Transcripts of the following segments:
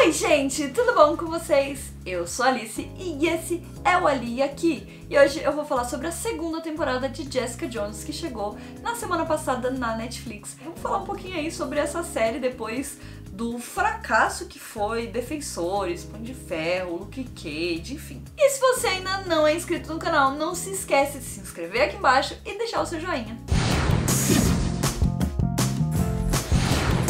Oi gente, tudo bom com vocês? Eu sou a Alice e esse é o Ali Aqui. E hoje eu vou falar sobre a segunda temporada de Jessica Jones que chegou na semana passada na Netflix. Vamos falar um pouquinho aí sobre essa série depois do fracasso que foi Defensores, Punho de Ferro, Luke Cage, enfim. E se você ainda não é inscrito no canal, não se esquece de se inscrever aqui embaixo e deixar o seu joinha.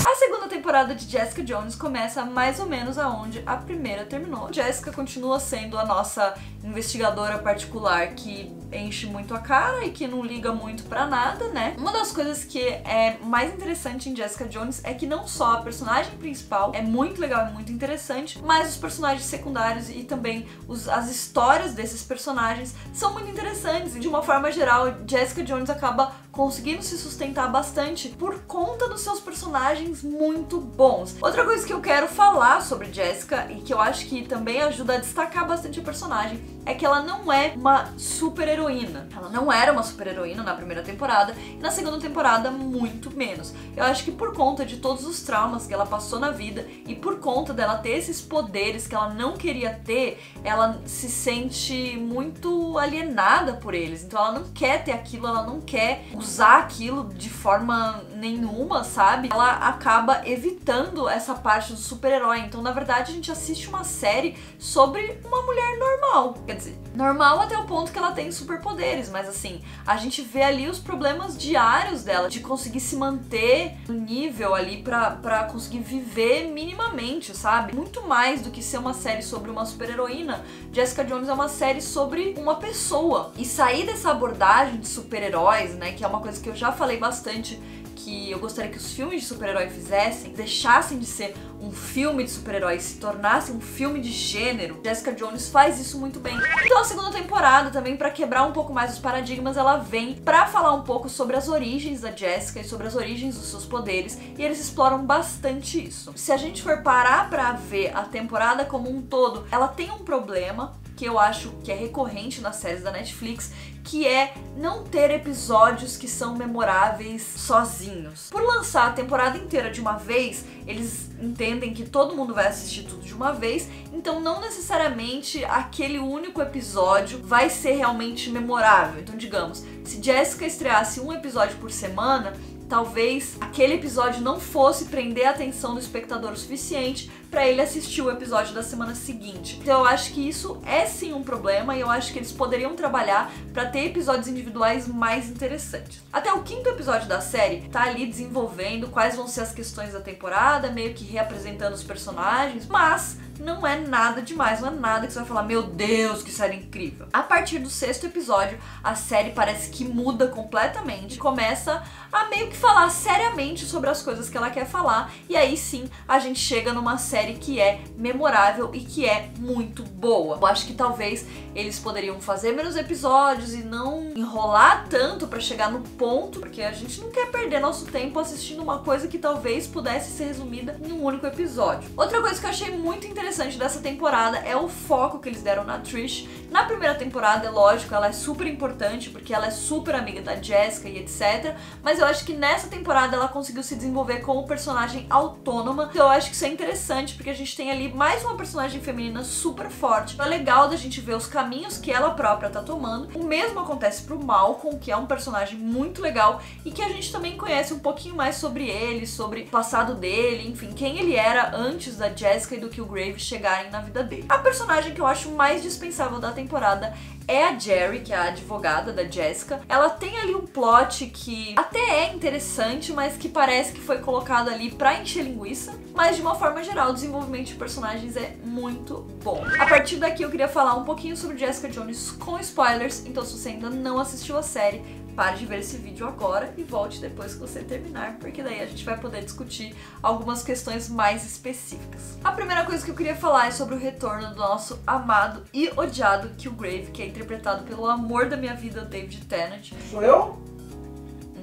A segunda temporada de Jessica Jones começa mais ou menos aonde a primeira terminou. Jessica continua sendo a nossa investigadora particular que enche muito a cara e que não liga muito pra nada, né? Uma das coisas que é mais interessante em Jessica Jones é que não só a personagem principal é muito legal e muito interessante, mas os personagens secundários e também as histórias desses personagens são muito interessantes. E de uma forma geral, Jessica Jones acaba conseguindo se sustentar bastante por conta dos seus personagens muito bons. Outra coisa que eu quero falar sobre Jessica e que eu acho que também ajuda a destacar bastante a personagem é que ela não é uma super heroína. Ela não era uma super heroína na primeira temporada e na segunda temporada muito menos. Eu acho que por conta de todos os traumas que ela passou na vida e por conta dela ter esses poderes que ela não queria ter, ela se sente muito alienada por eles. Então ela não quer ter aquilo, ela não quer usar aquilo de forma nenhuma, sabe? Ela acaba evitando essa parte do super-herói. Então, na verdade, a gente assiste uma série sobre uma mulher normal. Quer dizer, normal até o ponto que ela tem superpoderes, mas assim, a gente vê ali os problemas diários dela, de conseguir se manter no nível ali pra conseguir viver minimamente, sabe? Muito mais do que ser uma série sobre uma super-heroína, Jessica Jones é uma série sobre uma pessoa. E sair dessa abordagem de super-heróis, né, que é uma coisa que eu já falei bastante, que eu gostaria que os filmes de super-herói fizessem, deixassem de ser um filme de super-herói, se tornassem um filme de gênero. Jessica Jones faz isso muito bem. Então a segunda temporada também, pra quebrar um pouco mais os paradigmas, ela vem pra falar um pouco sobre as origens da Jessica e sobre as origens dos seus poderes, e eles exploram bastante isso. Se a gente for parar pra ver a temporada como um todo, ela tem um problema que eu acho que é recorrente nas séries da Netflix, que é não ter episódios que são memoráveis sozinhos. Por lançar a temporada inteira de uma vez, eles entendem que todo mundo vai assistir tudo de uma vez, então não necessariamente aquele único episódio vai ser realmente memorável. Então, digamos, se Jessica estreasse um episódio por semana, talvez aquele episódio não fosse prender a atenção do espectador o suficiente para ele assistir o episódio da semana seguinte. Então eu acho que isso é sim um problema e eu acho que eles poderiam trabalhar para ter episódios individuais mais interessantes. Até o quinto episódio da série tá ali desenvolvendo quais vão ser as questões da temporada, meio que reapresentando os personagens, mas não é nada demais, não é nada que você vai falar, meu Deus, que série incrível. A partir do sexto episódio, a série parece que muda completamente, começa a meio que falar seriamente sobre as coisas que ela quer falar, e aí sim a gente chega numa série que é memorável e que é muito boa. Eu acho que talvez eles poderiam fazer menos episódios e não enrolar tanto pra chegar no ponto, porque a gente não quer perder nosso tempo assistindo uma coisa que talvez pudesse ser resumida em um único episódio. Outra coisa que eu achei muito interessante dessa temporada é o foco que eles deram na Trish. Na primeira temporada, é lógico, ela é super importante porque ela é super amiga da Jessica e etc, mas eu acho que nessa temporada ela conseguiu se desenvolver como personagem autônoma, então eu acho que isso é interessante porque a gente tem ali mais uma personagem feminina super forte. É legal da gente ver os caminhos que ela própria tá tomando. O mesmo acontece pro Malcolm, que é um personagem muito legal e que a gente também conhece um pouquinho mais sobre ele, sobre o passado dele, enfim, quem ele era antes da Jessica e do Killgrave chegarem na vida dele. A personagem que eu acho mais dispensável da temporada é a Jerry, que é a advogada da Jessica. Ela tem ali um plot que até é interessante, mas que parece que foi colocado ali pra encher linguiça. Mas de uma forma geral, o desenvolvimento de personagens é muito bom. A partir daqui eu queria falar um pouquinho sobre Jessica Jones com spoilers, então se você ainda não assistiu a série, pare de ver esse vídeo agora e volte depois que você terminar, porque daí a gente vai poder discutir algumas questões mais específicas. A primeira coisa que eu queria falar é sobre o retorno do nosso amado e odiado Killgrave, que é interpretado pelo amor da minha vida, David Tennant. Sou eu?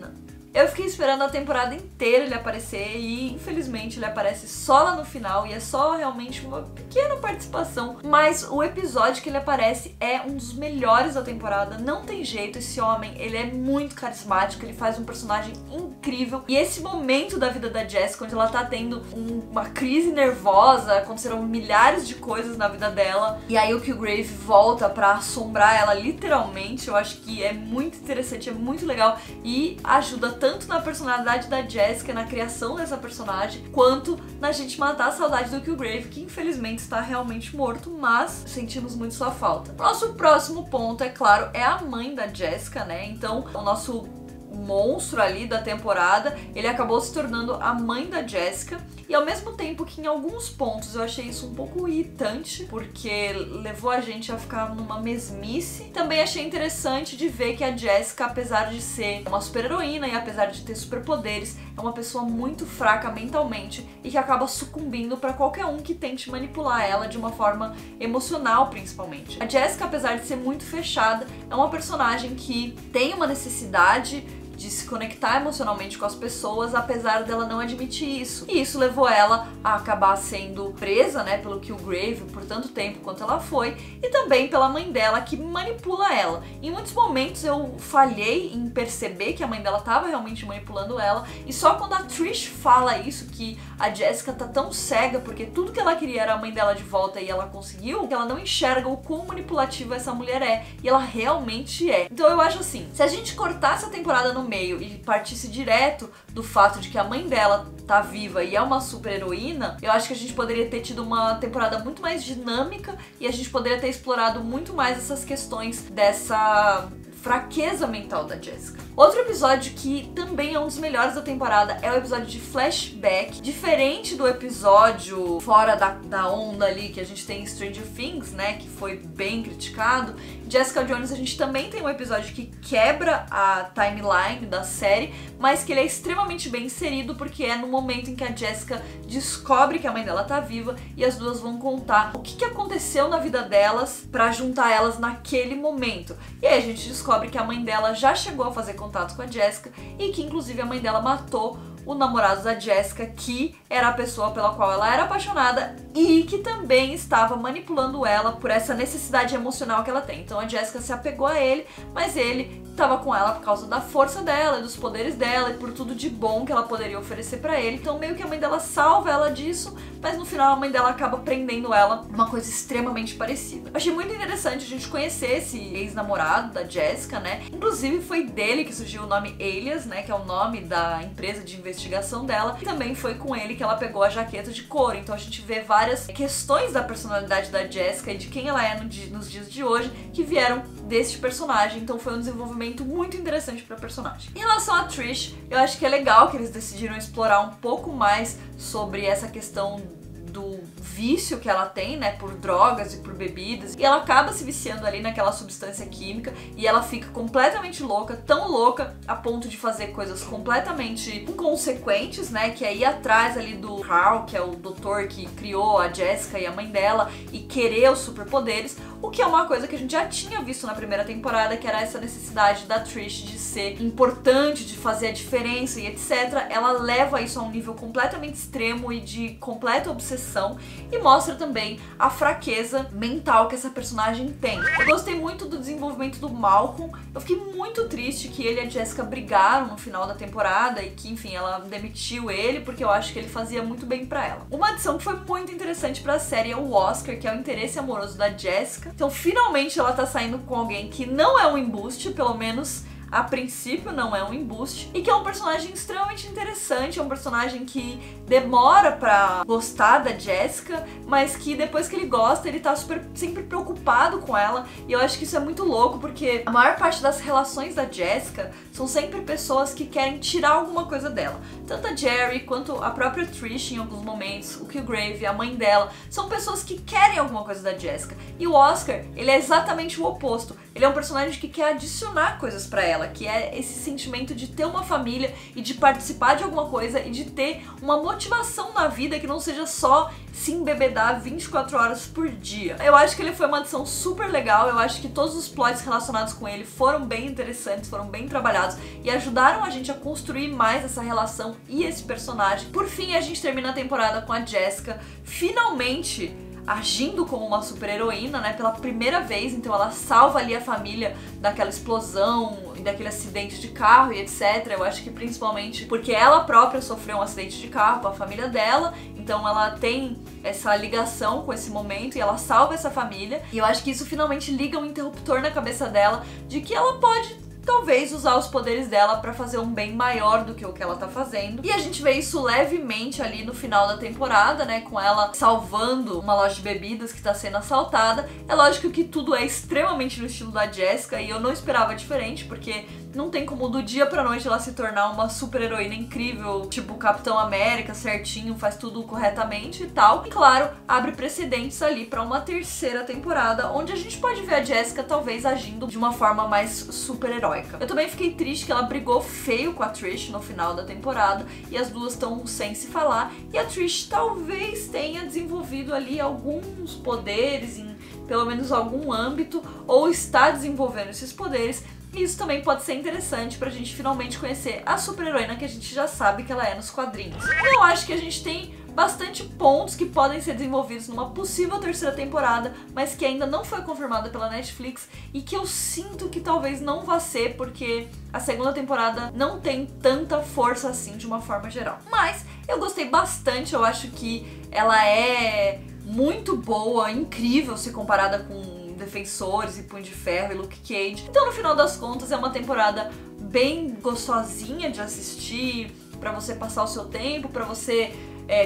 Não. Eu fiquei esperando a temporada inteira ele aparecer e infelizmente ele aparece só lá no final e é só realmente uma pequena participação, mas o episódio que ele aparece é um dos melhores da temporada, não tem jeito, esse homem, ele é muito carismático, ele faz um personagem incrível e esse momento da vida da Jessica, onde ela tá tendo uma crise nervosa, aconteceram milhares de coisas na vida dela e aí o Kilgrave volta pra assombrar ela literalmente, eu acho que é muito interessante, é muito legal e ajuda tanto na personalidade da Jessica, na criação dessa personagem, quanto na gente matar a saudade do Kilgrave, que infelizmente está realmente morto, mas sentimos muito sua falta. Nosso próximo ponto, é claro, é a mãe da Jessica, né? Então, o nosso monstro ali da temporada, ele acabou se tornando a mãe da Jessica e ao mesmo tempo que em alguns pontos eu achei isso um pouco irritante, porque levou a gente a ficar numa mesmice, também achei interessante de ver que a Jessica, apesar de ser uma super-heroína e apesar de ter superpoderes, é uma pessoa muito fraca mentalmente e que acaba sucumbindo para qualquer um que tente manipular ela de uma forma emocional, principalmente. A Jessica, apesar de ser muito fechada, é uma personagem que tem uma necessidade de se conectar emocionalmente com as pessoas, apesar dela não admitir isso. E isso levou ela a acabar sendo presa, né, pelo Kilgrave por tanto tempo quanto ela foi, e também pela mãe dela, que manipula ela. Em muitos momentos eu falhei em perceber que a mãe dela estava realmente manipulando ela, e só quando a Trish fala isso, que a Jessica tá tão cega porque tudo que ela queria era a mãe dela de volta e ela conseguiu, que ela não enxerga o quão manipulativa essa mulher é, e ela realmente é. Então eu acho assim, se a gente cortasse a temporada no meio e partisse direto do fato de que a mãe dela tá viva e é uma super heroína, eu acho que a gente poderia ter tido uma temporada muito mais dinâmica e a gente poderia ter explorado muito mais essas questões dessa fraqueza mental da Jessica. Outro episódio que também é um dos melhores da temporada é o episódio de flashback. Diferente do episódio fora da onda ali que a gente tem em Stranger Things, né, que foi bem criticado, Jessica Jones a gente também tem um episódio que quebra a timeline da série, mas que ele é extremamente bem inserido porque é no momento em que a Jessica descobre que a mãe dela tá viva e as duas vão contar o que aconteceu na vida delas pra juntar elas naquele momento. E aí a gente descobre que a mãe dela já chegou a fazer contato com a Jessica e que inclusive a mãe dela matou o namorado da Jessica, que era a pessoa pela qual ela era apaixonada e que também estava manipulando ela por essa necessidade emocional que ela tem. Então a Jessica se apegou a ele, mas ele estava com ela por causa da força dela e dos poderes dela e por tudo de bom que ela poderia oferecer pra ele. Então meio que a mãe dela salva ela disso, mas no final a mãe dela acaba prendendo ela, uma coisa extremamente parecida. Eu achei muito interessante a gente conhecer esse ex-namorado da Jessica, né? Inclusive foi dele que surgiu o nome Alias, né? Que é o nome da empresa de investigação dela. E também foi com ele que ela pegou a jaqueta de couro. Então a gente vê várias questões da personalidade da Jessica e de quem ela é nos dias de hoje que vieram deste personagem. Então foi um desenvolvimento muito interessante pra personagem. Em relação a Trish, eu acho que é legal que eles decidiram explorar um pouco mais sobre essa questão do vício que ela tem, né, por drogas e por bebidas, e ela acaba se viciando ali naquela substância química e ela fica completamente louca, tão louca a ponto de fazer coisas completamente inconsequentes, né, que é ir atrás ali do Carl, que é o doutor que criou a Jessica e a mãe dela, e querer os superpoderes, o que é uma coisa que a gente já tinha visto na primeira temporada, que era essa necessidade da Trish de ser importante, de fazer a diferença e etc. Ela leva isso a um nível completamente extremo e de completa obsessão, e mostra também a fraqueza mental que essa personagem tem. Eu gostei muito do desenvolvimento do Malcolm, eu fiquei muito triste que ele e a Jessica brigaram no final da temporada e que, enfim, ela demitiu ele porque eu acho que ele fazia muito bem pra ela. Uma adição que foi muito interessante pra série é o Oscar, que é o interesse amoroso da Jessica. Então, finalmente ela tá saindo com alguém que não é um embuste, pelo menos a princípio não é um embuste, e que é um personagem extremamente interessante, é um personagem que demora pra gostar da Jessica, mas que depois que ele gosta, ele tá sempre preocupado com ela, e eu acho que isso é muito louco, porque a maior parte das relações da Jessica são sempre pessoas que querem tirar alguma coisa dela. Tanto a Jerry, quanto a própria Trish em alguns momentos, o Kilgrave, a mãe dela, são pessoas que querem alguma coisa da Jessica. E o Oscar, ele é exatamente o oposto. Ele é um personagem que quer adicionar coisas pra ela. ela, que é esse sentimento de ter uma família e de participar de alguma coisa e de ter uma motivação na vida que não seja só se embebedar 24 horas por dia. Eu acho que ele foi uma adição super legal, eu acho que todos os plots relacionados com ele foram bem interessantes, foram bem trabalhados e ajudaram a gente a construir mais essa relação e esse personagem. Por fim, a gente termina a temporada com a Jessica finalmente agindo como uma super-heroína, né, pela primeira vez. Então ela salva ali a família daquela explosão e daquele acidente de carro e etc. Eu acho que principalmente porque ela própria sofreu um acidente de carro com a família dela, então ela tem essa ligação com esse momento e ela salva essa família. E eu acho que isso finalmente liga um interruptor na cabeça dela de que ela pode talvez usar os poderes dela pra fazer um bem maior do que o que ela tá fazendo. E a gente vê isso levemente ali no final da temporada, né, com ela salvando uma loja de bebidas que tá sendo assaltada. É lógico que tudo é extremamente no estilo da Jessica e eu não esperava diferente, porque não tem como do dia pra noite ela se tornar uma super heroína incrível, tipo Capitão América, certinho, faz tudo corretamente e tal. E claro, abre precedentes ali pra uma terceira temporada, onde a gente pode ver a Jessica talvez agindo de uma forma mais super heróica. Eu também fiquei triste que ela brigou feio com a Trish no final da temporada e as duas estão sem se falar, e a Trish talvez tenha desenvolvido ali alguns poderes em pelo menos algum âmbito, ou está desenvolvendo esses poderes. E isso também pode ser interessante pra gente finalmente conhecer a super-heroína que a gente já sabe que ela é nos quadrinhos. Eu acho que a gente tem bastante pontos que podem ser desenvolvidos numa possível terceira temporada, mas que ainda não foi confirmada pela Netflix e que eu sinto que talvez não vá ser, porque a segunda temporada não tem tanta força assim de uma forma geral. Mas eu gostei bastante, eu acho que ela é muito boa, incrível se comparada com Defensores e Punho de Ferro e Luke Cage. Então no final das contas é uma temporada bem gostosinha de assistir, pra você passar o seu tempo, pra você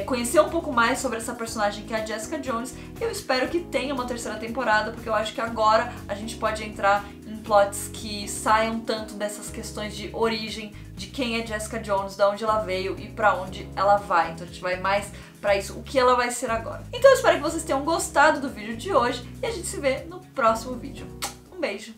conhecer um pouco mais sobre essa personagem que é a Jessica Jones. Eu espero que tenha uma terceira temporada, porque eu acho que agora a gente pode entrar em plots que saiam tanto dessas questões de origem, de quem é Jessica Jones, de onde ela veio e pra onde ela vai. Então a gente vai mais pra isso, o que ela vai ser agora. Então eu espero que vocês tenham gostado do vídeo de hoje e a gente se vê no próximo vídeo. Um beijo!